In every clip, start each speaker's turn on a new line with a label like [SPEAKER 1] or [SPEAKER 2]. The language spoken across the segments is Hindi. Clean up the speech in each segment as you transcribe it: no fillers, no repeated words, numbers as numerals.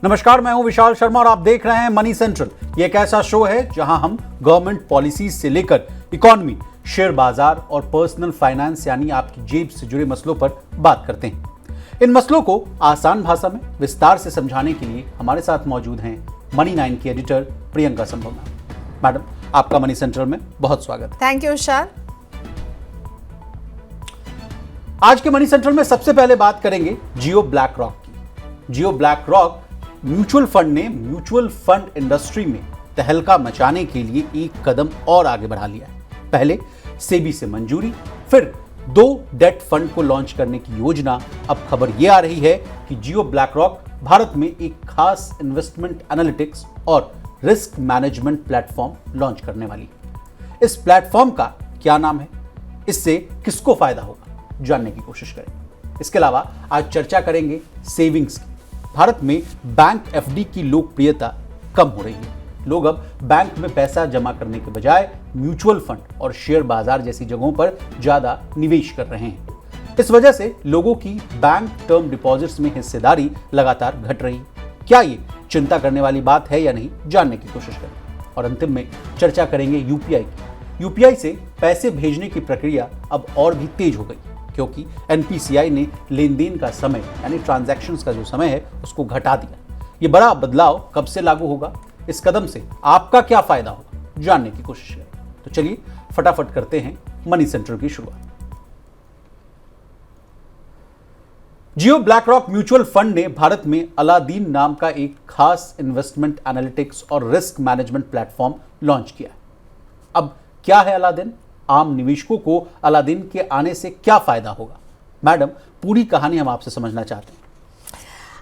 [SPEAKER 1] नमस्कार, मैं हूं विशाल शर्मा और आप देख रहे हैं मनी सेंट्रल। ये एक ऐसा शो है जहां हम गवर्नमेंट पॉलिसीज से लेकर इकोनॉमी, शेयर बाजार और पर्सनल फाइनेंस यानी आपकी जेब से जुड़े मसलों पर बात करते हैं। इन मसलों को आसान भाषा में विस्तार से समझाने के लिए हमारे साथ मौजूद हैं मनी 9 की एडिटर प्रियंका संभवना। मैडम, आपका मनी सेंट्रल में बहुत स्वागत है।
[SPEAKER 2] थैंक यू विशाल।
[SPEAKER 1] आज के मनी सेंट्रल में सबसे पहले बात करेंगे जियो ब्लैक रॉक की। जियो ब्लैक रॉक म्यूचुअल फंड ने म्यूचुअल फंड इंडस्ट्री में तहलका मचाने के लिए एक कदम और आगे बढ़ा लिया है। पहले सेबी से मंजूरी, फिर 2 डेट फंड को लॉन्च करने की योजना। अब खबर यह आ रही है कि जियो ब्लैक रॉक भारत में एक खास इन्वेस्टमेंट एनालिटिक्स और रिस्क मैनेजमेंट प्लेटफॉर्म लॉन्च करने वाली है। इस प्लेटफॉर्म का क्या नाम है, इससे किसको फायदा होगा, जानने की कोशिश करेंगे। इसके अलावा आज चर्चा करेंगे सेविंग्स की। भारत में बैंक एफडी की लोकप्रियता कम हो रही है। लोग अब बैंक में पैसा जमा करने के बजाय म्यूचुअल फंड और शेयर बाजार जैसी जगहों पर ज्यादा निवेश कर रहे हैं। इस वजह से लोगों की बैंक टर्म डिपॉजिट्स में हिस्सेदारी लगातार घट रही है। क्या ये चिंता करने वाली बात है या नहीं, जानने की कोशिश करें। और अंतिम में चर्चा करेंगे यूपीआई की। यूपीआई से पैसे भेजने की प्रक्रिया अब और भी तेज हो गई, क्योंकि एनपीसीआई ने लेन देन का समय यानी ट्रांजैक्शंस का जो समय है उसको घटा दिया। ये बड़ा बदलाव कब से लागू होगा, इस कदम से आपका क्या फायदा होगा, जानने की कोशिश करें। तो चलिए फटाफट करते हैं मनी सेंट्रल की शुरुआत। जियो ब्लैक रॉक म्यूचुअल फंड ने भारत में अलादीन नाम का एक खास इन्वेस्टमेंट एनालिटिक्स और रिस्क मैनेजमेंट प्लेटफॉर्म लॉन्च किया। अब क्या है अलादीन, आम निवेशकों को अलादीन के आने से क्या फायदा होगा? मैडम, पूरी कहानी हम आपसे समझना चाहते हैं।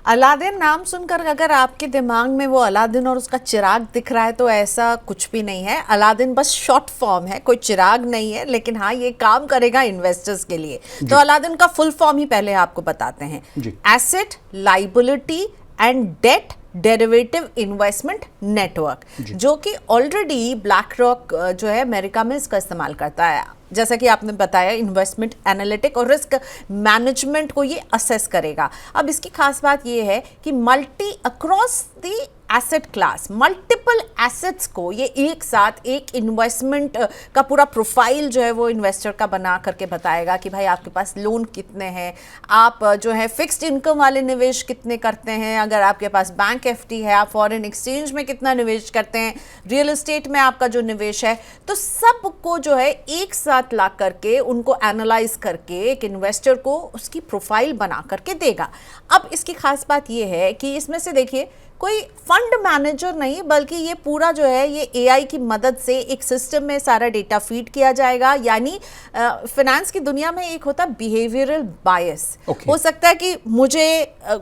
[SPEAKER 2] अलादीन नाम सुनकर अगर आपके दिमाग में वो अलादीन और उसका चिराग दिख रहा है तो ऐसा कुछ भी नहीं है। अलादीन बस शॉर्ट फॉर्म है, कोई चिराग नहीं है, लेकिन हाँ ये काम करेगा इन्वेस्टर्स के लिए। तो अलादीन का फुल फॉर्म ही पहले आपको बताते हैं। Asset, liability and debt derivative investment network, जो कि ऑलरेडी ब्लैक रॉक जो है अमेरिका में इसका इस्तेमाल करता है। जैसा कि आपने बताया, इन्वेस्टमेंट एनालिटिक और रिस्क मैनेजमेंट को ये असेस करेगा। अब इसकी खास बात ये है कि multi across the asset class, multiple assets को ये एक साथ एक इन्वेस्टमेंट का पूरा प्रोफाइल जो है वो इन्वेस्टर का बना करके बताएगा कि भाई आपके पास लोन कितने हैं, आप जो है फिक्स्ड इनकम वाले निवेश कितने करते हैं, अगर आपके पास बैंक एफडी है, आप फॉरेन एक्सचेंज में कितना निवेश करते हैं, रियल एस्टेट में आपका जो निवेश है, तो सबको जो है एक साथ ला करके उनको एनालाइज करके एक इन्वेस्टर को उसकी प्रोफाइल बना करके देगा। अब इसकी खास बात यह है कि इसमें से देखिए कोई फंड मैनेजर नहीं, बल्कि ये पूरा जो है ये एआई की मदद से एक सिस्टम में सारा डेटा फीड किया जाएगा। यानी फाइनेंस की दुनिया में एक होता है बिहेवियरल बायस। हो सकता है कि मुझे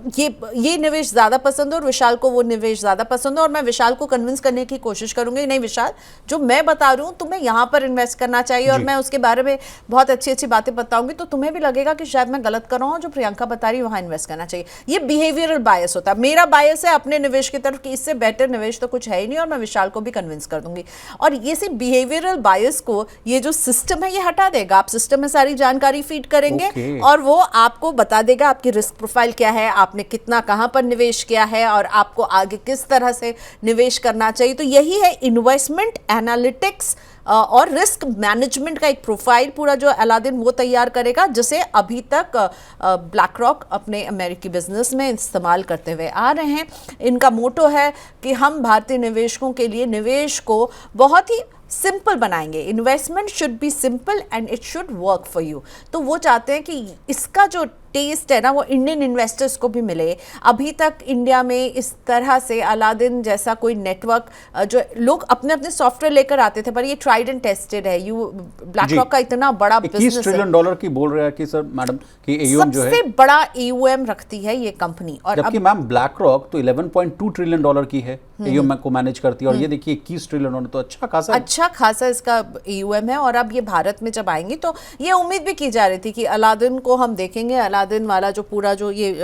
[SPEAKER 2] ये निवेश ज़्यादा पसंद हो और विशाल को वो निवेश ज़्यादा पसंद हो, और मैं विशाल को कन्विंस करने की कोशिश करूंगी, नहीं विशाल, जो मैं बता रही हूँ तुम्हें यहाँ पर इन्वेस्ट करना चाहिए, और मैं उसके बारे में बहुत अच्छी अच्छी बातें बताऊंगी, तो तुम्हें भी लगेगा कि शायद मैं गलत कर रहा हूँ, जो प्रियंका बता रही है वहाँ इन्वेस्ट करना चाहिए। ये बिहेवियरल बायस होता है। मेरा बायस है अपने निवेश की तरफ कि इससे बेटर निवेश तो कुछ है ही नहीं, और मैं विशाल को भी कन्विंस कर दूंगी। और ये सिर्फ बिहेवियरल बायस को ये जो सिस्टम है ये हटा देगा। आप सिस्टम में सारी जानकारी फीड करेंगे और वो आपको बता देगा आपकी रिस्क प्रोफाइल क्या है, आपने कितना कहां पर निवेश किया है, और आपको आगे किस तरह से निवेश करना चाहिए। तो यही है इन्वेस्टमेंट एनालिटिक्स और रिस्क मैनेजमेंट का एक प्रोफाइल पूरा जो अलादीन वो तैयार करेगा, जिसे अभी तक ब्लैक रॉक अपने अमेरिकी बिजनेस में इस्तेमाल करते हुए आ रहे हैं। इनका मोटो है कि हम भारतीय निवेशकों के लिए निवेश को बहुत ही सिंपल बनाएंगे। Investment should be simple and it should work for you. तो वो चाहते हैं कि इसका जो टेस्ट है ना वो इंडियन इन्वेस्टर्स को भी मिले। अभी तक इंडिया में इस तरह से अलादीन जैसा कोई नेटवर्क जो लोग अपने अपने सॉफ्टवेयर लेकर आते थे, पर ये ट्राइड एंड टेस्टेड है। ब्लैक रॉक का इतना बड़ा बिजनेस, $21
[SPEAKER 1] ट्रिलियन की बोल रहा है कि सर मैडम कि AUM जो है
[SPEAKER 2] सबसे बड़ा AUM रखती है ये कंपनी। और
[SPEAKER 1] जबकि मैम ब्लैक रॉक तो $11.2 ट्रिलियन की है AUM को मैनेज करती है, और ये देखिए $21 ट्रिलियन, तो अच्छा खासा इसका AUM है। और अब ये भारत में जब आएंगी तो ये उम्मीद भी की जा रही थी कि अलादीन को हम देखेंगे,
[SPEAKER 2] अलादीन वाला जो पूरा जो ये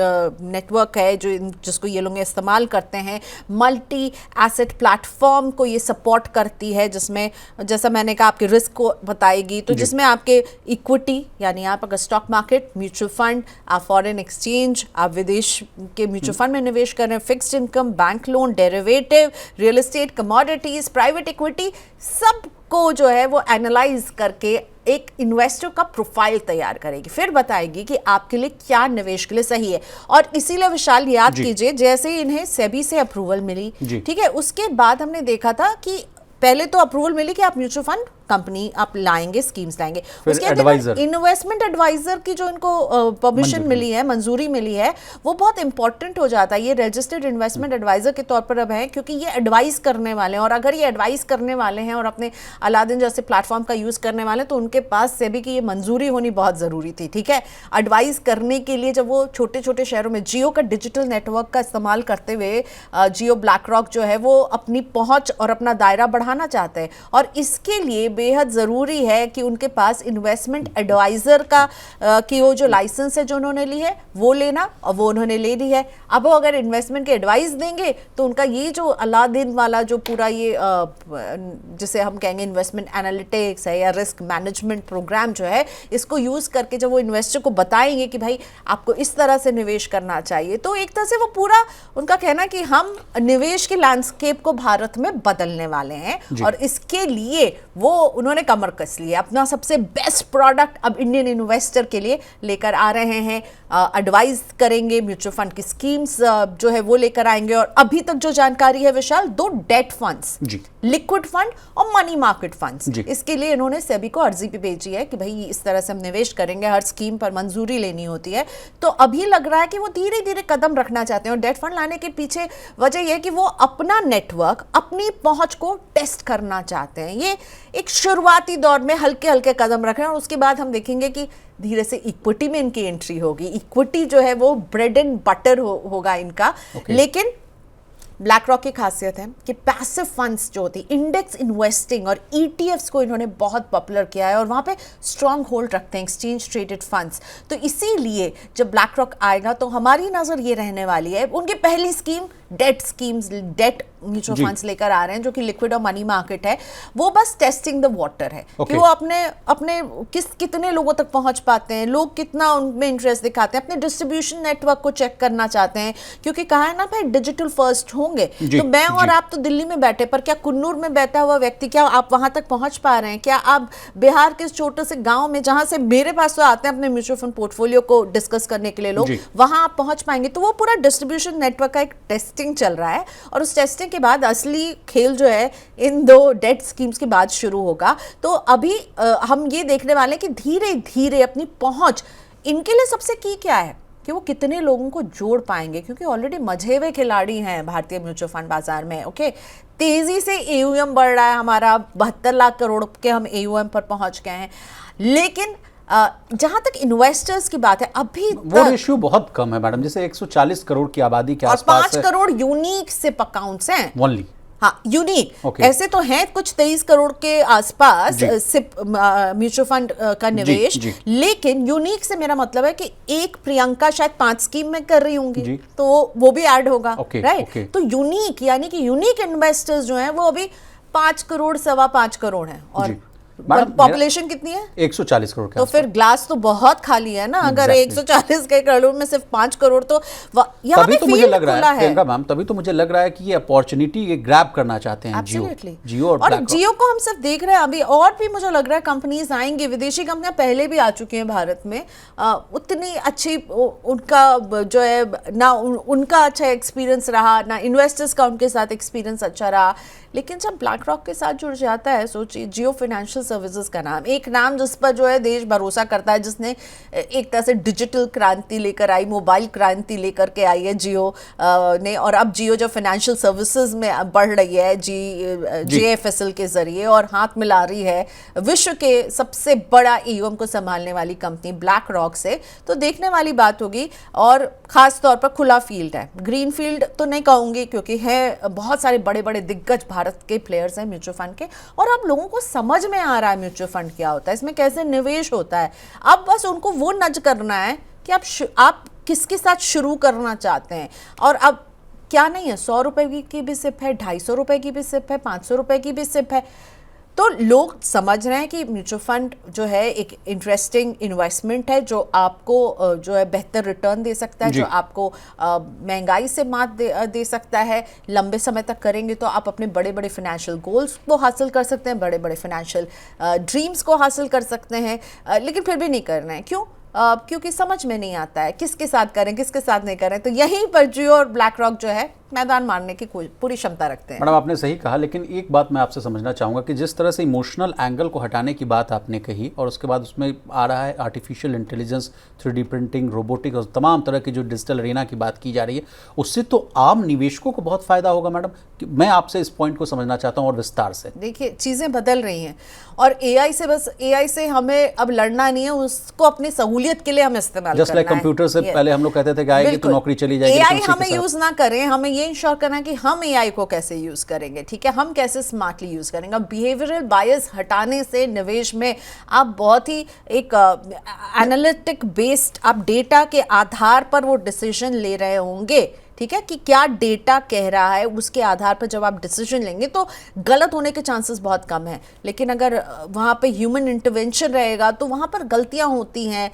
[SPEAKER 2] नेटवर्क है जिसको ये लोग इस्तेमाल करते हैं, मल्टी एसेट प्लेटफॉर्म को ये सपोर्ट करती है, जिसमें जैसा मैंने कहा आपके रिस्क को बताएगी, तो जिसमें आपके इक्विटी यानी आप अगर स्टॉक मार्केट, म्यूचुअल फंड, आप फॉरेन एक्सचेंज, आप विदेश के म्यूचुअल फंड में निवेश कर रहे हैं, fixed income, bank loan, derivative, real estate, commodities, private equity, सबको जो है वो एनालाइज करके एक इन्वेस्टर का प्रोफाइल तैयार करेगी, फिर बताएगी कि आपके लिए क्या निवेश के लिए सही है। और इसीलिए विशाल याद कीजिए, जैसे ही इन्हें सेबी से अप्रूवल मिली, ठीक है, उसके बाद हमने देखा था कि पहले तो अप्रूवल मिली कि आप म्यूचुअल फंड कंपनी आप लाएंगे, स्कीम्स लाएंगे, उसके बाद इन्वेस्टमेंट एडवाइजर की जो इनको परमिशन मिली है, मंजूरी मिली है, वो बहुत इंपॉर्टेंट हो जाता है। ये रजिस्टर्ड इन्वेस्टमेंट एडवाइजर के तौर पर अब है, क्योंकि ये एडवाइस करने वाले हैं, और अगर ये एडवाइस करने वाले हैं और अपने अलादीन जैसे प्लेटफॉर्म का यूज करने वाले हैं, तो उनके पास सेबी की ये मंजूरी होनी बहुत जरूरी थी, ठीक है। एडवाइस करने के लिए जब वो छोटे छोटे शहरों में जियो का डिजिटल नेटवर्क का इस्तेमाल करते हुए जियो ब्लैक रॉक जो है वो अपनी पहुंच और अपना दायरा बढ़ाना चाहते हैं, और इसके लिए बेहद जरूरी है कि उनके पास इन्वेस्टमेंट एडवाइजर का कि वो जो लाइसेंस है जो उन्होंने ली है वो लेना, और वो उन्होंने ले ली है। अब वो अगर इन्वेस्टमेंट के एडवाइस देंगे तो उनका ये जो अलादीन वाला जो पूरा ये जिसे हम कहेंगे इन्वेस्टमेंट एनालिटिक्स है या रिस्क मैनेजमेंट प्रोग्राम जो है, इसको यूज करके जब वो इन्वेस्टर को बताएंगे कि भाई आपको इस तरह से निवेश करना चाहिए, तो एक तरह से वो पूरा उनका कहना कि हम निवेश के लैंडस्केप को भारत में बदलने वाले हैं, और इसके लिए वो उन्होंने कमर कस ली है। अपना सबसे बेस्ट प्रोडक्ट अब इंडियन इन्वेस्टर के लिए लेकर आ रहे हैं, एडवाइस करेंगे, म्यूचुअल फंड की स्कीम्स जो है वो लेकर आएंगे। और अभी तक जो जानकारी है विशाल, 2 डेट फंड्स, लिक्विड फंड और मनी मार्केट फंड्स, इसके लिए इन्होंने सेबी को अर्जी भी भेजी है कि भाई इस तरह से हम निवेश करेंगे, हर स्कीम पर मंजूरी लेनी होती है। तो अभी लग रहा है कि वो धीरे धीरे कदम रखना चाहते हैं, और डेट फंड लाने के पीछे वजह यह है कि वो अपना नेटवर्क, अपनी पहुंच को टेस्ट करना चाहते हैं। ये एक शुरुआती दौर में हल्के हल्के कदम रख रहे हैं, और उसके बाद हम देखेंगे कि धीरे से इक्विटी में इनकी एंट्री होगी। इक्विटी जो है वो ब्रेड एंड बटर होगा इनका। लेकिन ब्लैक रॉक की खासियत है कि पैसिव फंड्स जो होती है, इंडेक्स इन्वेस्टिंग और ईटीएफ्स को इन्होंने बहुत पॉपुलर किया है, और वहाँ पे स्ट्रॉन्ग होल्ड रखते हैं एक्सचेंज ट्रेडेड फंड्स। तो इसीलिए जब ब्लैक रॉक आएगा तो हमारी नज़र ये रहने वाली है, उनकी पहली scheme debt schemes, debt mutual funds लेकर आ रहे हैं जो कि लिक्विड और मनी मार्केट है, वो बस टेस्टिंग द वाटर है कि वो अपने कितने लोगों तक पहुंच पाते हैं, लोग कितना उनमें इंटरेस्ट दिखाते हैं, अपने डिस्ट्रीब्यूशन नेटवर्क को चेक करना चाहते हैं, क्योंकि कहा है ना भाई डिजिटल फर्स्ट होंगे। तो मैं और आप तो दिल्ली में बैठे, पर क्या कुन्नूर में बैठा हुआ व्यक्ति, क्या आप वहां तक पहुंच पा रहे हैं? क्या आप बिहार के छोटे से गांव में, जहां से मेरे पास तो आते हैं अपने म्यूचुअल फंड पोर्टफोलियो को डिस्कस करने के लिए लोग, वहां आप पहुंच पाएंगे? तो वो पूरा डिस्ट्रीब्यूशन नेटवर्क का एक टेस्टिंग चल रहा है, और उस टेस्टिंग के बाद असली खेल जो है इन 2 डेट स्कीम्स के बाद शुरू होगा। तो अभी हम ये देखने वाले हैं कि धीरे धीरे अपनी पहुंच, इनके लिए सबसे की क्या है कि वो कितने लोगों को जोड़ पाएंगे, क्योंकि ऑलरेडी मजे हुए खिलाड़ी हैं भारतीय म्यूचुअल फंड बाजार में। ओके, तेजी से एयूएम बढ़ रहा है हमारा, 72 लाख करोड़ के हम एयूएम पर पहुंच गए हैं। लेकिन जहां तक इन्वेस्टर्स की बात है, अभी
[SPEAKER 1] वो रेशियो बहुत कम है मैडम, जैसे 140 करोड़ की आबादी के आसपास है,
[SPEAKER 2] 5 करोड़ यूनिक सिप अकाउंट्स हैं
[SPEAKER 1] ओनली।
[SPEAKER 2] हाँ, यूनिक ऐसे तो हैं कुछ 23 करोड़ के आसपास सिप म्यूचुअल फंड का निवेश, लेकिन यूनिक से मेरा मतलब है कि एक प्रियंका शायद 5 स्कीम में कर रही होंगी, तो वो भी ऐड होगा, राइट। तो यूनिक यानी कि यूनिक इन्वेस्टर्स जो हैं वो अभी 5 करोड़ 5.25 करोड़ हैं, और पॉपुलेशन कितनी है?
[SPEAKER 1] 140 करोड़।
[SPEAKER 2] तो फिर ग्लास तो बहुत खाली है ना, अगर 140 के करोड़ में सिर्फ 5 करोड़, तो यहाँ
[SPEAKER 1] तभी तो मुझे लग रहा है प्रियंका मैम, तभी तो मुझे लग रहा है कि ये अपॉर्चुनिटी ये ग्रैब करना चाहते हैं जियो
[SPEAKER 2] और जियो को हम सिर्फ देख रहे हैं अभी, और भी मुझे लग रहा है कंपनीज आएंगी, विदेशी कंपनियां पहले भी आ चुकी हैं भारत में, उतनी अच्छी उनका जो है ना, उनका अच्छा एक्सपीरियंस रहा ना, इन्वेस्टर्स का उनके साथ एक्सपीरियंस अच्छा रहा। लेकिन जब ब्लैक रॉक के साथ जुड़ जाता है, सोचिए जियो फाइनेंशियल सर्विसेज का नाम, एक नाम जिस पर जो है देश भरोसा करता है, जिसने एक तरह से डिजिटल क्रांति लेकर आई, मोबाइल क्रांति लेकर के आई है जियो ने, और अब जियो जो फाइनेंशियल सर्विसेज में बढ़ रही है JFSL के जरिए, और हाथ मिला रही है विश्व के सबसे बड़ा ईओएम को संभालने वाली कंपनी ब्लैक रॉक से, तो देखने वाली बात होगी। और खास तौर पर खुला फील्ड है, ग्रीन फील्ड तो नहीं कहूंगी, क्योंकि है बहुत सारे बड़े बड़े दिग्गज भारत के प्लेयर्स हैं म्यूचुअल फंड के, और अब लोगों को समझ में आ रहा है म्यूचुअल फंड क्या होता है, इसमें कैसे निवेश होता है। अब बस उनको वो नज करना है कि आप किसके साथ शुरू करना चाहते हैं। और अब क्या नहीं है, 100 रुपए की भी सिप है, 250 रुपए की भी सिप है, 500 रुपए की भी सिप है। तो लोग समझ रहे हैं कि म्यूचुअल फंड जो है एक इंटरेस्टिंग इन्वेस्टमेंट है, जो आपको जो है बेहतर रिटर्न दे सकता है, जो आपको महंगाई से मात दे सकता है। लंबे समय तक करेंगे तो आप अपने बड़े बड़े फाइनेंशियल गोल्स को हासिल कर सकते हैं, बड़े बड़े फाइनेंशियल ड्रीम्स को हासिल कर सकते हैं। लेकिन फिर भी नहीं करना है। क्यों? क्योंकि समझ में नहीं आता है किसके साथ करें, किसके साथ नहीं करें। तो यहीं पर जियो और ब्लैक रॉक जो है मैदान मारने की पूरी क्षमता रखते हैं।
[SPEAKER 1] मैडम आपने सही कहा, लेकिन एक बात मैं आपसे समझना चाहूँगा कि जिस तरह से इमोशनल एंगल को हटाने की बात आपने कही और उसके बाद उसमें आ रहा है artificial intelligence, 3D printing, robotic और तमाम तरह की जो डिजिटल अरेना की बात की जा रही है, उससे तो आम निवेशकों को बहुत फायदा होगा। मैडम मैं आपसे इस पॉइंट को समझना चाहता हूँ और विस्तार से।
[SPEAKER 2] देखिए चीज़ें बदल रही हैं और एआई से हमें अब लड़ना नहीं है, उसको अपनी सहूलियत के लिए हम इस्तेमाल करना है।
[SPEAKER 1] जस्ट लाइक कंप्यूटर से पहले हम लोग कहते थे कि आएगी तो नौकरी चली जाएगी।
[SPEAKER 2] एआई हमें यूज ना करें, हमें ये इंश्योर करना है कि हम एआई को कैसे यूज करेंगे, ठीक है, हम कैसे स्मार्टली यूज करेंगे। बिहेवियरल बायस हटाने से निवेश में आप बहुत ही एक एनालिटिक बेस्ड आप डेटा के आधार पर वो डिसीजन ले रहे होंगे, ठीक है, कि क्या डेटा कह रहा है, उसके आधार पर जब आप डिसीजन लेंगे तो गलत होने के चांसेस बहुत कम हैं। लेकिन अगर वहाँ पे ह्यूमन इंटरवेंशन रहेगा तो वहाँ पर गलतियाँ होती हैं।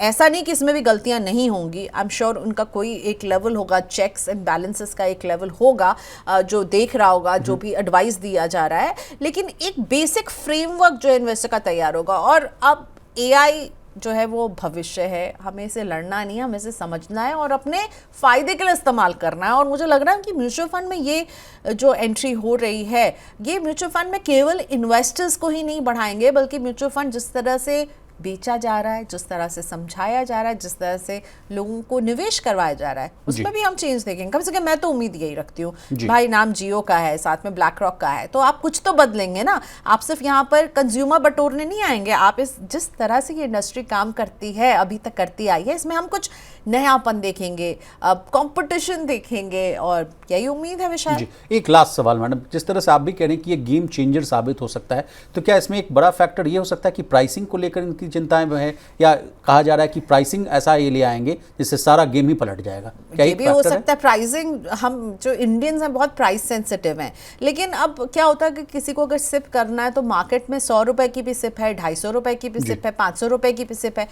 [SPEAKER 2] ऐसा नहीं कि इसमें भी गलतियाँ नहीं होंगी, आई एम श्योर उनका कोई एक लेवल होगा, चेक्स एंड बैलेंसेस का एक लेवल होगा जो देख रहा होगा, जो भी एडवाइस दिया जा रहा है। लेकिन एक बेसिक फ्रेमवर्क जो इन्वेस्टर का तैयार होगा। और अब एआई जो है वो भविष्य है, हमें इसे लड़ना नहीं है, हमें इसे समझना है और अपने फायदे के लिए इस्तेमाल करना है। और मुझे लग रहा है कि म्यूचुअल फंड में ये जो एंट्री हो रही है, ये म्यूचुअल फंड में केवल इन्वेस्टर्स को ही नहीं बढ़ाएंगे, बल्कि म्यूचुअल फंड जिस तरह से बेचा जा रहा है, जिस तरह से समझाया जा रहा है, जिस तरह से लोगों को निवेश करवाया जा रहा है, उसमें भी हम चेंज देखेंगे। कम से कम मैं तो उम्मीद यही रखती हूँ। भाई नाम जियो का है, साथ में ब्लैक रॉक का है, तो आप कुछ तो बदलेंगे ना। आप सिर्फ यहाँ पर कंज्यूमर बटोरने नहीं आएंगे। आप इस जिस तरह से ये इंडस्ट्री काम करती है, अभी तक करती आई है, इसमें हम कुछ नयापन देखेंगे, कंपटीशन देखेंगे और यही उम्मीद है विशाल।
[SPEAKER 1] एक लास्ट सवाल मैडम, जिस तरह से आप भी कह रहे हैं कि ये गेम चेंजर साबित हो सकता है, तो क्या इसमें एक बड़ा फैक्टर ये हो सकता है कि प्राइसिंग को लेकर इनकी चिंताएं है, या कहा जा रहा है कि प्राइसिंग ऐसा ये ले आएंगे जिससे सारा गेम ही पलट जाएगा? क्या
[SPEAKER 2] ये भी हो सकता है। प्राइसिंग, हम जो इंडियंस हैं बहुत प्राइस सेंसिटिव हैं, लेकिन अब क्या होता है कि किसी को अगर सिप करना है तो मार्केट में 100 रुपए की भी सिप है, 250 रुपए की भी सिप है, 500 रुपए की भी सिप है।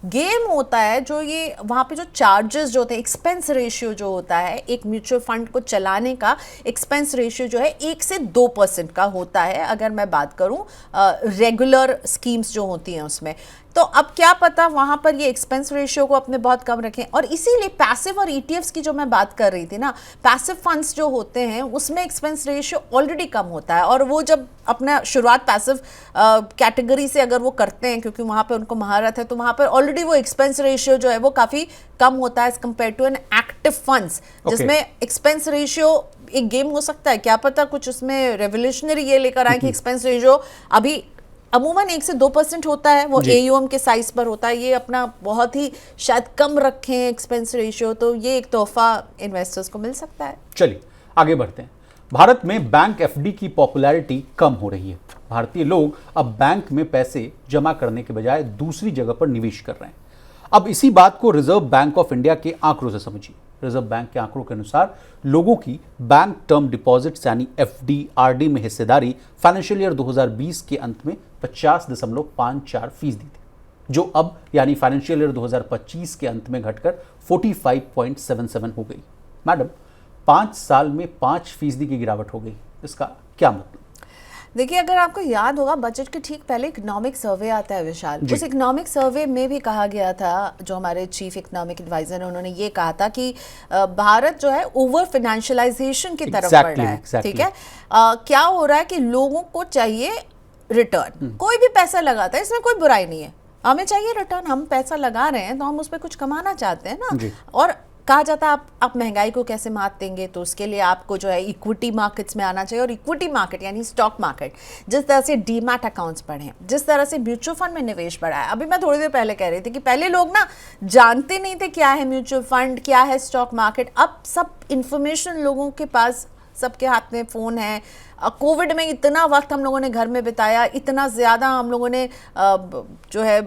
[SPEAKER 2] गेम होता है जो ये वहाँ पे जो चार्जेस जो होते हैं, एक्सपेंस रेशियो जो होता है, एक म्यूचुअल फंड को चलाने का एक्सपेंस रेशियो जो है 1 से 2% का होता है, अगर मैं बात करूँ रेगुलर स्कीम्स जो होती हैं उसमें। तो अब क्या पता वहाँ पर ये एक्सपेंस रेशियो को अपने बहुत कम रखें। और इसीलिए पैसिव और ईटीएफ्स की जो मैं बात कर रही थी ना, पैसिव फंड्स जो होते हैं उसमें एक्सपेंस रेशियो ऑलरेडी कम होता है। और वो जब अपना शुरुआत पैसिव कैटेगरी से अगर वो करते हैं, क्योंकि वहाँ पे उनको महारत है, तो वहाँ पर ऑलरेडी वो एक्सपेंस रेशियो जो है वो काफ़ी कम होता है as compared to an active funds, जिसमें एक्सपेंस रेशियो एक गेम हो सकता है। क्या पता कुछ उसमें रेवोल्यूशनरी ये लेकर आए कि एक्सपेंस रेशियो अभी अमूमन 1 से 2% होता है, वो AUM के साइज पर होता है, ये अपना बहुत ही शायद कम रखें एक्सपेंस रेशियो, तो ये एक तोहफा इन्वेस्टर्स को मिल सकता है।
[SPEAKER 1] चलिए आगे बढ़ते हैं। भारत में बैंक FD की पॉपुलैरिटी कम हो रही है। भारतीय लोग अब बैंक में पैसे जमा करने के बजाय दूसरी जगह पर निवेश कर रहे हैं। अब इसी बात को रिजर्व बैंक ऑफ इंडिया के आंकड़ों से समझिए। रिजर्व बैंक के आंकड़ों के अनुसार लोगों की बैंक टर्म डिपॉजिट्स यानी FD RD में हिस्सेदारी फाइनेंशियल ईयर 2020 के अंत में 50.54% थी, जो अब यानी फाइनेंशियल ईयर 2025 के अंत में घटकर 45.77 हो गई। मैडम 5 साल में 5% की गिरावट हो गई, इसका क्या मतलब?
[SPEAKER 2] देखिए, अगर आपको याद होगा बजट के ठीक पहले इकोनॉमिक सर्वे आता है विशाल। उस इकोनॉमिक सर्वे में भी कहा गया था, जो हमारे चीफ इकोनॉमिक एडवाइजर है उन्होंने ये कहा था कि भारत जो है ओवर फाइनेंशियलाइजेशन की तरफ बढ़ रहा है। ठीक है, क्या हो रहा है कि लोगों को चाहिए रिटर्न। कोई भी पैसा लगाता है, इसमें कोई बुराई नहीं है, हमें चाहिए रिटर्न। हम पैसा लगा रहे हैं तो हम उस पर कुछ कमाना चाहते हैं ना। और कहा जाता है आप महंगाई को कैसे मात देंगे, तो उसके लिए आपको जो है इक्विटी मार्केट्स में आना चाहिए। और इक्विटी मार्केट यानी स्टॉक मार्केट, जिस तरह से डीमैट अकाउंट्स बढ़े, जिस तरह से म्यूचुअल फंड में निवेश बढ़ा है। अभी मैं थोड़ी देर पहले कह रही थी कि पहले लोग ना जानते नहीं थे क्या है म्यूचुअल फंड, क्या है स्टॉक मार्केट। अब सब इंफॉर्मेशन लोगों के पास, सबके हाथ में फ़ोन है, कोविड में इतना वक्त हम लोगों ने घर में बिताया, इतना ज़्यादा हम लोगों ने जो है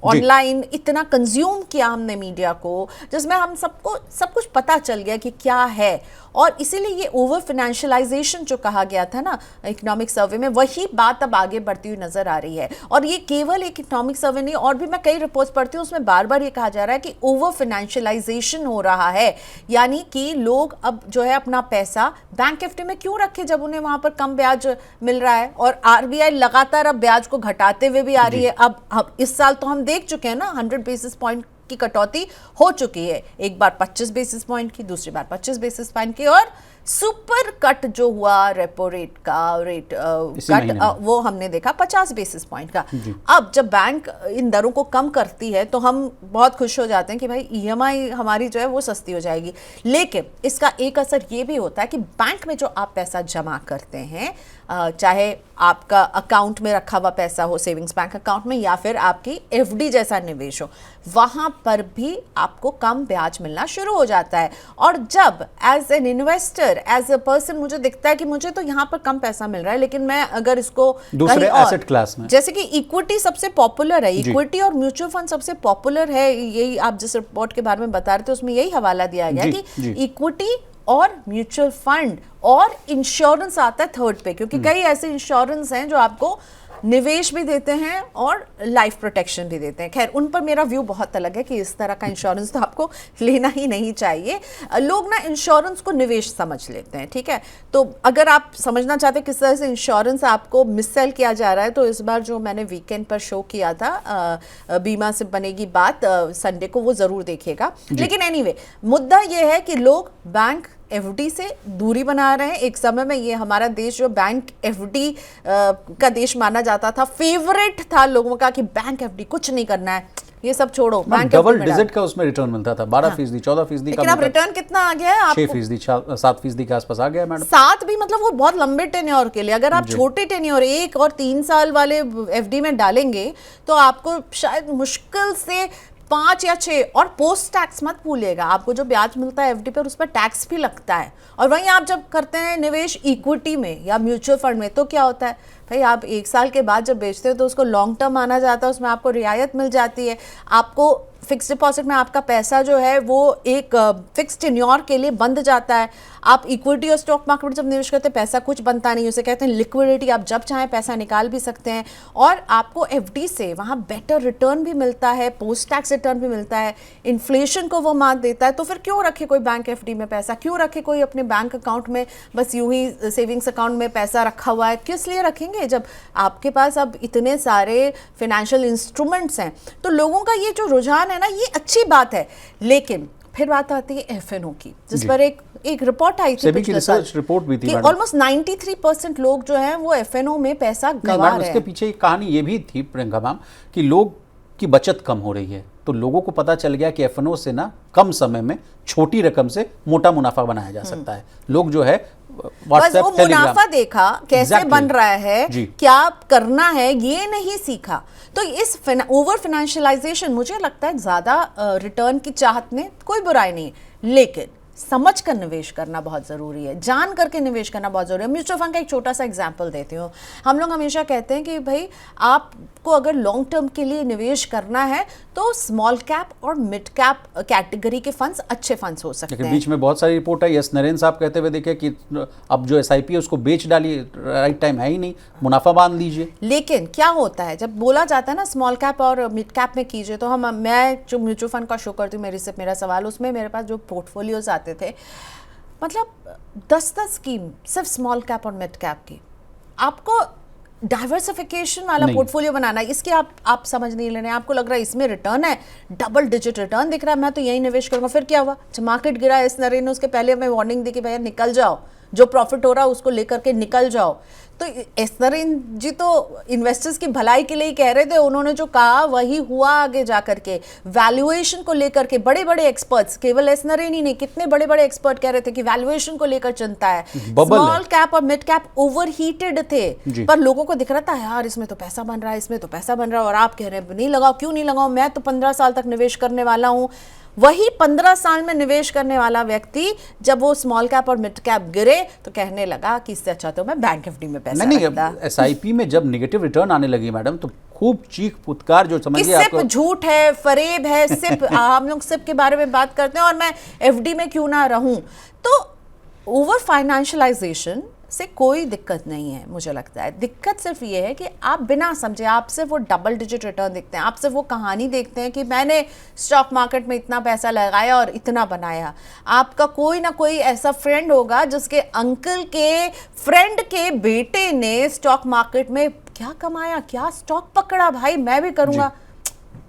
[SPEAKER 2] ऑनलाइन इतना कंज्यूम किया हमने मीडिया को, जिसमें हम सबको सब कुछ पता चल गया कि क्या है। और इसीलिए ये ओवर फाइनेंशियलाइजेशन जो कहा गया था ना इकोनॉमिक सर्वे में, वही बात अब आगे बढ़ती हुई नजर आ रही है। और ये केवल एक इकोनॉमिक सर्वे नहीं, और भी मैं कई रिपोर्ट्स पढ़ती हूँ, उसमें बार बार ये कहा जा रहा है कि ओवर फाइनेंशियलाइजेशन हो रहा है। यानी कि लोग अब जो है अपना पैसा बैंक एफडी में क्यों रखे जब उन्हें वहां पर कम ब्याज मिल रहा है। और आरबीआई लगातार अब ब्याज को घटाते हुए भी आ रही है। अब इस साल तो हम देख चुके हैं ना 100 बेसिस पॉइंट की कटौती हो चुकी है, एक बार 25 बेसिस पॉइंट की, दूसरी बार 25 बेसिस पॉइंट की, और सुपर कट जो हुआ रेपो रेट का रेट कट वो हमने देखा 50 बेसिस पॉइंट का। अब जब बैंक इन दरों को कम करती है तो हम बहुत खुश हो जाते हैं कि भाई ईएमआई हमारी जो है वो सस्ती हो जाएगी। लेकिन इसका एक असर ये भी होता है कि बैंक में जो आप पैसा जमा करते हैं, चाहे आपका अकाउंट में रखा हुआ पैसा हो, सेविंग्स बैंक अकाउंट में, या फिर आपकी एफडी जैसा निवेश हो, वहां पर भी आपको कम ब्याज मिलना शुरू हो जाता है। और जब as an investor, as a person, मुझे दिखता है कि मुझे तो यहाँ पर कम पैसा मिल रहा है, लेकिन मैं अगर इसको
[SPEAKER 1] दूसरे एसेट क्लास में,
[SPEAKER 2] जैसे कि इक्विटी सबसे पॉपुलर है, इक्विटी और म्यूचुअल फंड सबसे पॉपुलर है, यही आप जिस रिपोर्ट के बारे में बता रहे थे उसमें यही हवाला दिया गया कि इक्विटी और म्यूचुअल फंड और इंश्योरेंस आता है थर्ड पे, क्योंकि कई ऐसे इंश्योरेंस हैं जो आपको निवेश भी देते हैं और लाइफ प्रोटेक्शन भी देते हैं। खैर, उन पर मेरा व्यू बहुत अलग है कि इस तरह का इंश्योरेंस तो आपको लेना ही नहीं चाहिए। लोग ना इंश्योरेंस को निवेश समझ लेते हैं, ठीक है। तो अगर आप समझना चाहते हैं किस तरह से इंश्योरेंस आपको मिससेल किया जा रहा है, तो इस बार जो मैंने वीकेंड पर शो किया था बीमा से बनेगी बात, संडे को, वो ज़रूर देखिएगा। लेकिन एनीवे, मुद्दा ये है कि लोग बैंक एफडी से दूरी बना रहे हैं। एक समय में ये हमारा देश जो बैंक एफडी का देश माना जाता था, फेवरेट था लोगों का कि बैंक एफडी कुछ नहीं करना है, ये सब छोड़ो, बैंक
[SPEAKER 1] डबल डिजिट का उसमें रिटर्न मिलता था, 12%, 14% का।
[SPEAKER 2] लेकिन अब रिटर्न कितना आ गया है आपको?
[SPEAKER 1] 6%, 7% के आसपास आ गया मैडम।
[SPEAKER 2] 7 भी मतलब वो बहुत लंबे टेन्योर के लिए। अगर आप छोटे टेन्योर 1 और 3 साल वाले एफडी में डालेंगे तो आपको शायद मुश्किल से 5 या 6, और पोस्ट टैक्स मत भूलिएगा, आपको जो ब्याज मिलता है एफडी पर उस पर टैक्स भी लगता है। और वहीं आप जब करते हैं निवेश इक्विटी में या म्यूचुअल फंड में, तो क्या होता है भाई, आप 1 साल के बाद जब बेचते हो तो उसको लॉन्ग टर्म माना जाता है, उसमें आपको रियायत मिल जाती है। आपको फिक्स डिपॉजिट में आपका पैसा जो है वो एक फिक्स टेन्योर के लिए बंध जाता है। आप इक्विटी और स्टॉक मार्केट में जब निवेश करते हैं पैसा कुछ बनता नहीं, उसे कहते हैं लिक्विडिटी, आप जब चाहें पैसा निकाल भी सकते हैं। और आपको एफडी से वहाँ बेटर रिटर्न भी मिलता है, पोस्ट टैक्स रिटर्न भी मिलता है, इन्फ्लेशन को वो मात देता है। तो फिर क्यों रखे कोई बैंक एफडी में पैसा, क्यों रखे कोई अपने बैंक अकाउंट में बस यूं ही सेविंग्स अकाउंट में पैसा रखा हुआ है? किस लिए रखेंगे जब आपके पास अब इतने सारे फाइनेंशियल इंस्ट्रूमेंट्स हैं? तो लोगों का ये जो रुझान है ना, ये अच्छी बात है। लेकिन फिर बात आती है एफएनओ की, जिस पर एक रिपोर्ट आई थी,
[SPEAKER 1] रिसर्च रिपोर्ट भी थी,
[SPEAKER 2] ऑलमोस्ट 93% लोग जो हैं वो एफएनओ में पैसा गंवा रहे हैं।
[SPEAKER 1] उसके पीछे एक कहानी ये भी थी प्रियंका मैम कि लोग की बचत कम हो रही है, तो लोगों को पता चल गया कि एफएनओ से ना कम समय में छोटी रकम से मोटा मुनाफा बनाया जा सकता है। लोग जो है
[SPEAKER 2] बस वो मुनाफा देखा कैसे बन रहा है, क्या करना है, ये नहीं सीखा। तो इस ओवर फाइनेंशियलाइजेशन, मुझे लगता है ज्यादा रिटर्न की चाहत में कोई बुराई नहीं, लेकिन समझ कर निवेश करना बहुत ज़रूरी है, जान करके निवेश करना बहुत ज़रूरी है। म्यूचुअल फंड का एक छोटा सा एग्जांपल देती हूँ। हम लोग हमेशा कहते हैं कि भाई आपको अगर लॉन्ग टर्म के लिए निवेश करना है तो स्मॉल कैप और मिड कैप कैटेगरी के फंड्स अच्छे फंड्स हो सकते हैं।
[SPEAKER 1] बीच में बहुत सारी रिपोर्ट आई, यस नरेंद्र साहब कहते हुए देखे कि अब जो एसआईपी है उसको बेच डालिए, राइट टाइम है ही नहीं, मुनाफा बांध लीजिए।
[SPEAKER 2] लेकिन क्या होता है जब बोला जाता है ना स्मॉल कैप और मिड कैप में कीजिए, तो मैं जो म्यूचुअल फंड का शो करती हूँ, मेरा सवाल, उसमें मेरे पास जो पोर्टफोलियोज आते थे, मतलब 10-10 स्कीम सिर्फ स्मॉल कैप और मिड कैप की, आपको डाइवर्सिफिकेशन वाला पोर्टफोलियो बनाना है। इसके आप समझ नहीं ले रहे हैं, आपको लग रहा है इसमें रिटर्न है, डबल डिजिट रिटर्न दिख रहा है, मैं तो यही निवेश करूंगा। फिर क्या हुआ, जब मार्केट गिरा, इस नरेंद्र ने उसके पहले हमें वार्निंग दी कि भैया निकल जाओ, जो प्रॉफिट हो रहा है उसको लेकर के निकल जाओ। तो एस्नरिन जी तो इन्वेस्टर्स की भलाई के लिए ही कह रहे थे, उन्होंने जो कहा वही हुआ आगे जाकर के। वैल्यूएशन को लेकर के बड़े बड़े एक्सपर्ट्स, केवल एस्नरिन ही नहीं, कितने बड़े बड़े एक्सपर्ट कह रहे थे कि वैल्यूएशन को लेकर चिंता है, स्मॉल कैप और मिड कैप ओवरहीटेड थे, पर लोगों को दिख रहा था यार इसमें तो पैसा बन रहा है, इसमें तो पैसा बन रहा है, और आप कह रहे हैं नहीं लगाओ, क्यों नहीं लगाओ, मैं तो 15 साल तक निवेश करने वाला हूं। वही 15 साल में निवेश करने वाला व्यक्ति जब वो स्मॉल कैप और मिड कैप गिरे तो कहने लगा कि इससे अच्छा तो मैं बैंक एफडी में पैसा रखता।
[SPEAKER 1] एसआईपी में जब नेगेटिव रिटर्न आने लगी मैडम तो खूब चीख पुत्कार, जो समझिए
[SPEAKER 2] आपको झूठ है, फरेब है, सिप हम लोग सिप के बारे में बात करते हैं और मैं एफडी में क्यों ना रहूं। तो ओवर फाइनेंशियलाइजेशन से कोई दिक्कत नहीं है, मुझे लगता है दिक्कत सिर्फ ये है कि आप बिना समझे, आप सिर्फ वो डबल डिजिट रिटर्न देखते हैं, आप सिर्फ वो कहानी देखते हैं कि मैंने स्टॉक मार्केट में इतना पैसा लगाया और इतना बनाया। आपका कोई ना कोई ऐसा फ्रेंड होगा जिसके अंकल के फ्रेंड के बेटे ने स्टॉक मार्केट में क्या कमाया, क्या स्टॉक पकड़ा, भाई मैं भी करूंगा।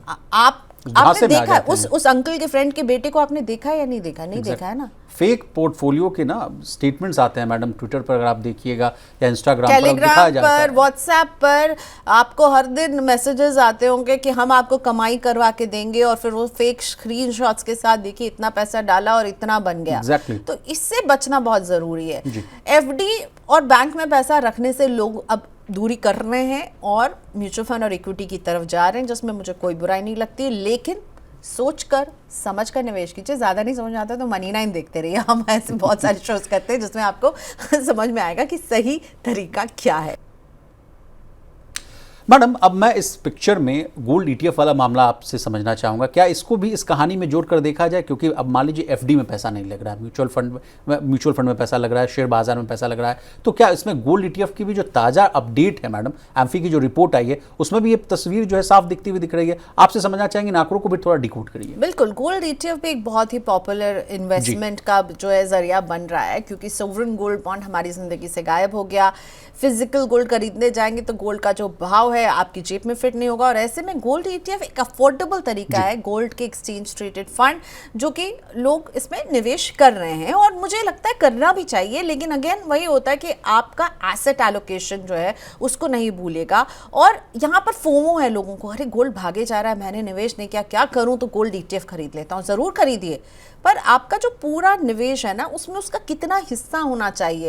[SPEAKER 2] आपने देखा उस अंकल के फ्रेंड के बेटे को, आपने देखा या नहीं देखा? नहीं देखा है ना।
[SPEAKER 1] फेक पोर्टफोलियो के ना स्टेटमेंट्स आते हैं मैडम, ट्विटर पर अगर आप देखिए या इंस्टाग्राम पर,
[SPEAKER 2] टेलीग्राम पर, व्हाट्सएप पर आपको हर दिन मैसेजेस आते होंगे कि हम आपको कमाई करवा के देंगे, और फिर वो फेक स्क्रीनशॉट्स के साथ देखिए इतना पैसा डाला और इतना बन गया। तो इससे बचना बहुत जरूरी है। एफडी और बैंक में पैसा रखने से लोग अब दूरी कर रहे हैं और म्यूचुअल फंड और इक्विटी की तरफ जा रहे हैं, जिसमें मुझे कोई बुराई नहीं लगती, लेकिन सोचकर समझकर निवेश कीजिए। ज़्यादा नहीं समझ आता तो मनी 9 देखते रहिए, हम ऐसे बहुत सारे शोज करते हैं जिसमें आपको समझ में आएगा कि सही तरीका क्या है।
[SPEAKER 1] मैडम अब मैं इस पिक्चर में गोल्ड ईटीएफ वाला मामला आपसे समझना चाहूँगा, क्या इसको भी इस कहानी में जोड़कर देखा जाए? क्योंकि अब मान लीजिए एफडी में पैसा नहीं लग रहा है, म्यूचुअल फंड में पैसा लग रहा है, शेयर बाजार में पैसा लग रहा है, तो क्या इसमें गोल्ड ईटीएफ की भी जो ताज़ा अपडेट है मैडम, एम्फी की जो रिपोर्ट आई है उसमें भी ये तस्वीर जो है साफ दिखती हुई दिख रही है? आपसे समझना चाहेंगे, इन आंकड़ों को भी थोड़ा डिकोड करिए।
[SPEAKER 2] बिल्कुल, गोल्ड ईटीएफ भी एक बहुत ही पॉपुलर इन्वेस्टमेंट का जो है जरिया बन रहा है, क्योंकि सोवरेन गोल्ड बॉन्ड हमारी जिंदगी से गायब हो गया। फिजिकल गोल्ड खरीदने जाएंगे तो गोल्ड का जो भाव है आपकी जेब में फिट नहीं होगा, और ऐसे में गोल्ड ईटीएफ एक अफोर्डेबल तरीका है, गोल्ड के एक्सचेंज ट्रेडेड फंड, जो कि लोग इसमें निवेश कर रहे हैं और मुझे लगता है करना भी चाहिए। लेकिन अगेन वही होता है कि आपका एसेट एलोकेशन जो है उसको नहीं भूलेगा। और यहाँ पर फोमो है लोगों को, अरे गोल्ड भागे जा रहा है, मैंने निवेश नहीं किया, क्या करूँ, तो गोल्ड ईटीएफ खरीद लेता हूँ। जरूर खरीदिए, पर आपका जो पूरा निवेश है ना उसमें उसका कितना हिस्सा होना चाहिए।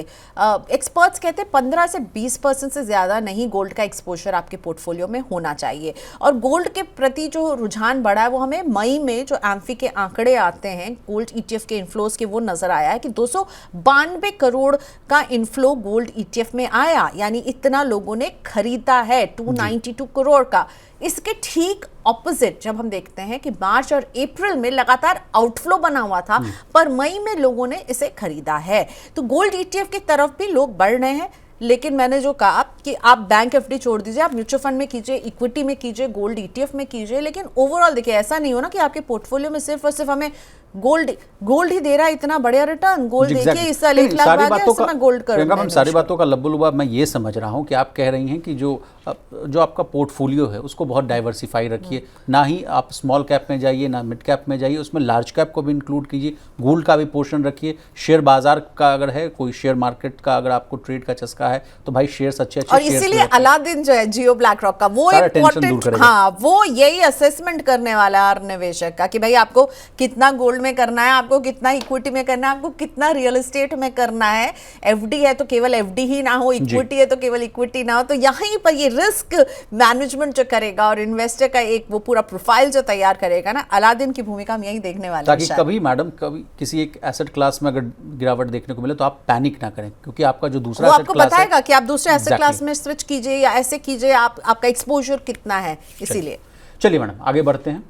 [SPEAKER 2] एक्सपर्ट्स कहते हैं 15 से 20% से ज़्यादा नहीं गोल्ड का एक्सपोजर आपके पोर्टफोलियो में होना चाहिए। और गोल्ड के प्रति जो रुझान बढ़ा है वो हमें मई में जो एम्फी के आंकड़े आते हैं गोल्ड ईटीएफ के इन्फ्लोज के, वो नजर आया है कि 292 करोड़ का इन्फ्लो गोल्ड ईटीएफ में आया, यानी इतना लोगों ने खरीदा है, 292 करोड़ का। इसके ठीक ऑपोजिट जब हम देखते हैं कि मार्च और अप्रैल में लगातार आउटफ्लो बना हुआ था, पर मई में लोगों ने इसे खरीदा है। तो गोल्ड ईटीएफ की तरफ भी लोग बढ़ रहे हैं। लेकिन मैंने जो कहा कि आप बैंक एफडी छोड़ दीजिए, आप म्यूचुअल फंड में कीजिए, इक्विटी में कीजिए, गोल्ड ईटीएफ में कीजिए, लेकिन ओवरऑल देखिए ऐसा नहीं हो ना कि आपके पोर्टफोलियो में सिर्फ और सिर्फ हमें गोल्ड ही दे रहा है इतना बढ़िया रिटर्न। गोल्ड देखिए इस साल 1 लाख आ गया, इससे मैं गोल्ड करूंगा।
[SPEAKER 1] हम सारी बातों का लब्बुलुबाब मैं ये समझ रहा हूँ कि आप कह रही हैं कि जो आपका पोर्टफोलियो है उसको बहुत डाइवर्सिफाई रखिए, ना ही आप स्मॉल कैप में जाइए ना मिड कैप में जाइए, उसमें लार्ज कैप को भी इंक्लूड कीजिए, गोल्ड का भी पोर्शन रखिए, शेयर बाजार का अगर है, कोई शेयर मार्केट का अगर आपको ट्रेड का चस्का है तो भाई शेयर अच्छे
[SPEAKER 2] और इसीलिए अलादीन जो है जियो ब्लैक रॉक का वो इम्पोर्टेंट, हाँ वो यही असेसमेंट करने वाला हर निवेशक का कि भाई आपको कितना गोल्ड में करना है, आपको कितना इक्विटी में करना है, आपको कितना रियल एस्टेट में करना है। एफडी है तो केवल एफडी ही ना हो, इक्विटी है तो केवल इक्विटी ना हो। तो यहीं पर ये रिस्क मैनेजमेंट जो करेगा और इन्वेस्टर का एक वो पूरा प्रोफाइल जो तैयार करेगा ना, अलादीन की भूमिका हम यही देखने वाले हैं।
[SPEAKER 1] ताकि कभी मैडम कभी किसी एक एसेट क्लास में अगर गिरावट देखने को मिले तो आप पैनिक ना करें, क्योंकि आपका जो दूसरा एसेट
[SPEAKER 2] आपको बताएगा कि आप दूसरे एसेट क्लास में स्विच कीजिए या ऐसे कीजिए, आपका एक्सपोजर कितना है। इसीलिए चलिए
[SPEAKER 1] मैडम आगे बढ़ते हैं।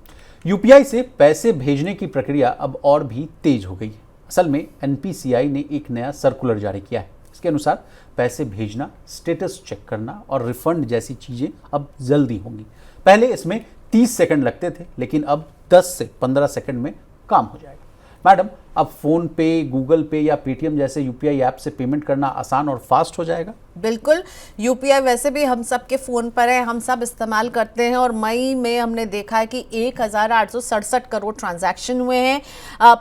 [SPEAKER 1] यूपीआई से पैसे भेजने की प्रक्रिया अब और भी तेज हो गई है। असल में एनपीसीआई ने एक नया सर्कुलर जारी किया है। इसके अनुसार पैसे भेजना, स्टेटस चेक करना और रिफंड जैसी चीजें अब जल्दी होंगी। पहले इसमें 30 सेकंड लगते थे, लेकिन अब 10 से 15 सेकंड में काम हो जाएगा। मैडम अब फोन पे, गूगल पे या पेटीएम जैसे यूपीआई ऐप से पेमेंट करना आसान और फास्ट हो जाएगा?
[SPEAKER 2] बिल्कुल। यूपीआई वैसे भी हम सब के फ़ोन पर है, हम सब इस्तेमाल करते हैं और मई में हमने देखा है कि 1867 करोड़ ट्रांजैक्शन हुए हैं।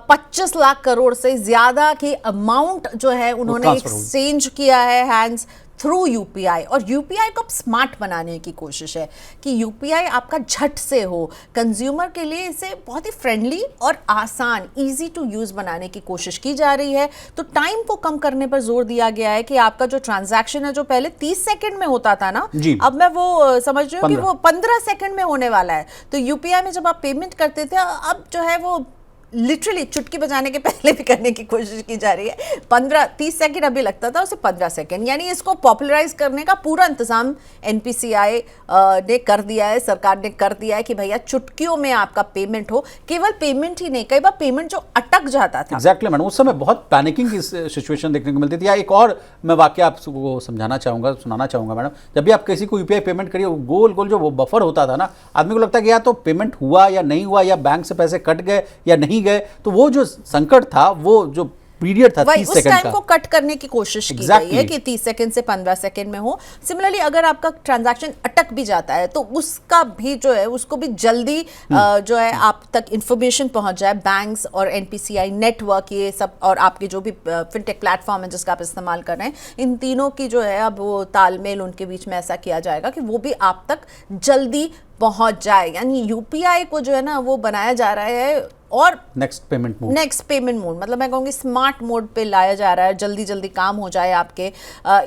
[SPEAKER 2] 25 लाख करोड़ से ज़्यादा की अमाउंट जो है उन्होंने एक्सचेंज किया है हैंड्स थ्रू यूपीआई। और यूपीआई को अब स्मार्ट बनाने की कोशिश है कि यूपीआई आपका झट से हो, कंज्यूमर के लिए इसे बहुत ही फ्रेंडली और आसान, इजी टू यूज़ बनाने की कोशिश की जा रही है। तो टाइम को कम करने पर जोर दिया गया है कि आपका जो ट्रांजैक्शन है, जो पहले 30 सेकंड में होता था ना, अब मैं वो समझ रही हूँ कि वो 15 सेकंड में होने वाला है। तो यूपीआई में जब आप पेमेंट करते थे, अब जो है वो लिटरली चुटकी बजाने के पहले भी करने की कोशिश की जा रही है। 15-30 सेकंड अभी लगता था, उसे 15 सेकंड, यानी इसको पॉपुलराइज करने का पूरा इंतजाम एनपीसीआई ने कर दिया है, सरकार ने कर दिया है कि भैया चुटकियों में आपका पेमेंट हो। केवल पेमेंट ही नहीं, कई बार पेमेंट जो अटक जाता था।
[SPEAKER 1] एग्जैक्टली मैडम, उस समय बहुत पैनिकिंग की सिचुएशन देखने को मिलती थी। या एक और मैं वाकया आपको समझाना चाहूंगा, सुनाना चाहूंगा मैडम। जब भी आप किसी को यूपीआई पेमेंट करिए, गोल गोल जो वो बफर होता था ना, आदमी को लगता है कि या तो पेमेंट हुआ या नहीं हुआ, या बैंक से पैसे कट गए या नहीं गए। तो वो जो संकट था, वो जो पीरियड था 30 सेकंड का,
[SPEAKER 2] उस टाइम को कट करने की कोशिश की गई है कि 30 सेकंड से 15 सेकंड में हो। सिमिलरली अगर आपका ट्रांजैक्शन अटक भी जाता है तो उसका भी जो है, उसको भी जल्दी जो है आप तक इंफॉर्मेशन पहुंच जाए। बैंक्स और एनपीसीआई नेटवर्क, ये सब, और आपके जो भी फिनटेक प्लेटफॉर्म है जिसका आप इस्तेमाल कर रहे हैं, इन तीनों की जो है अब वो तालमेल उनके बीच में ऐसा किया जाएगा कि वो भी आप तक जल्दी पहुंच जाए। यानी यूपीआई को जो है ना वो बनाया जा रहा है और नेक्स्ट पेमेंट मोड, मतलब मैं कहूँगी स्मार्ट मोड पे लाया जा रहा है, जल्दी जल्दी काम हो जाए आपके।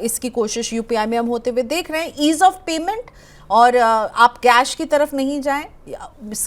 [SPEAKER 2] इसकी कोशिश यूपीआई में हम होते हुए देख रहे हैं। ईज ऑफ पेमेंट, और आप कैश की तरफ नहीं जाएं।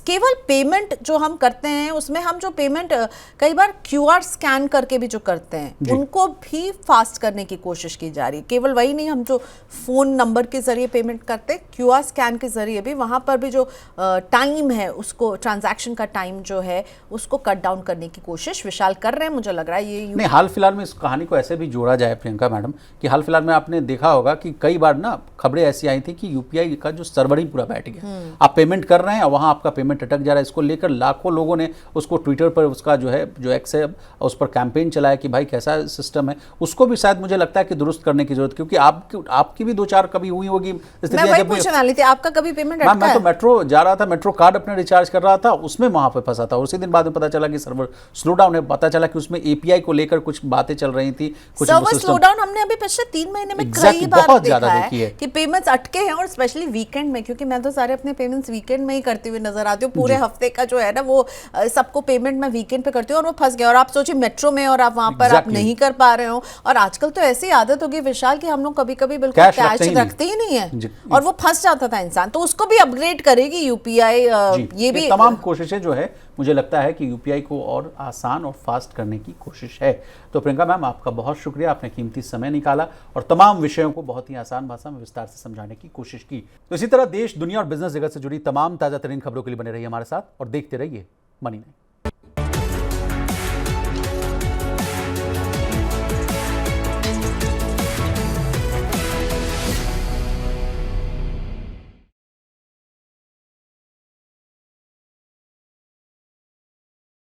[SPEAKER 2] केवल पेमेंट जो हम करते हैं उसमें हम जो पेमेंट कई बार क्यूआर स्कैन करके भी जो करते हैं, उनको भी फास्ट करने की कोशिश की जा रही है। केवल वही नहीं, हम जो फ़ोन नंबर के ज़रिए पेमेंट करते हैं, क्यूआर स्कैन के ज़रिए भी, वहाँ पर भी जो टाइम है, उसको ट्रांजैक्शन का टाइम जो है उसको कट डाउन करने की कोशिश विशाल कर रहे हैं। मुझे लग रहा है ये
[SPEAKER 1] नहीं, हाल फिलहाल में इस कहानी को ऐसे भी जोड़ा जाए प्रियंका मैडम कि हाल फिलहाल में आपने देखा होगा कि कई बार ना खबरें ऐसी आई थी कि यूपीआई का जो सर्वर ही पूरा बैठ गया। आप पेमेंट कर रहे हैं, वहां आपका पेमेंट अटक जा रहा है। इसको लेकर लाखों लोगों ने उसको ट्विटर पर, उसका जो है जो एक्स है, उस पर कैंपेन चलाया कि भाई कैसा सिस्टम है। उसको भी शायद मुझे लगता है कि दुरुस्त करने की जरूरत, क्योंकि आपकी भी 2-4 कभी हुई होगी
[SPEAKER 2] स्थिति। आपका कभी पेमेंट अटका है?
[SPEAKER 1] मैं तो मेट्रो जा रहा था, मेट्रो कार्ड अपने रिचार्ज कर रहा था, उसमें वहां पर फंसा था। उसी दिन बाद में पता चला कि सर्वर स्लो डाउन है। पता चला कि उसमें एपीआई को लेकर कुछ बातें चल रही थी, कुछ
[SPEAKER 2] सर्वर स्लो डाउन हमने अभी पिछले 3 महीने में कई बार देखा है कि पेमेंट्स अटके हैं, और स्पेशली वीकेंड में, क्योंकि मैं तो सारे अपने पेमेंट्स वीकेंड में ही करती हुई नजर आती हूँ। पूरे हफ्ते का जो है ना वो सबको पेमेंट मैं वीकेंड पे करती हूँ, और वो फंस गया। और आप सोचिए मेट्रो में, और आप वहां पर आप नहीं कर पा रहे हो। और आजकल तो ऐसी आदत होगी विशाल कि हम लोग कभी कभी बिल्कुल कैश रखते ही नहीं है, और वो फंस जाता था इंसान। तो उसको भी अपग्रेड करेगी यूपीआई। ये भी
[SPEAKER 1] तमाम कोशिशें जो है, मुझे लगता है कि यूपीआई को और आसान और फास्ट करने की कोशिश है। तो प्रियंका मैम, आपका बहुत शुक्रिया, आपने कीमती समय निकाला और तमाम विषयों को बहुत ही आसान भाषा में विस्तार से समझाने की कोशिश की। तो इसी तरह देश, दुनिया और बिजनेस जगत से जुड़ी तमाम ताजा तरीन खबरों के लिए बने रहिए हमारे साथ और देखते रहिए मनी9।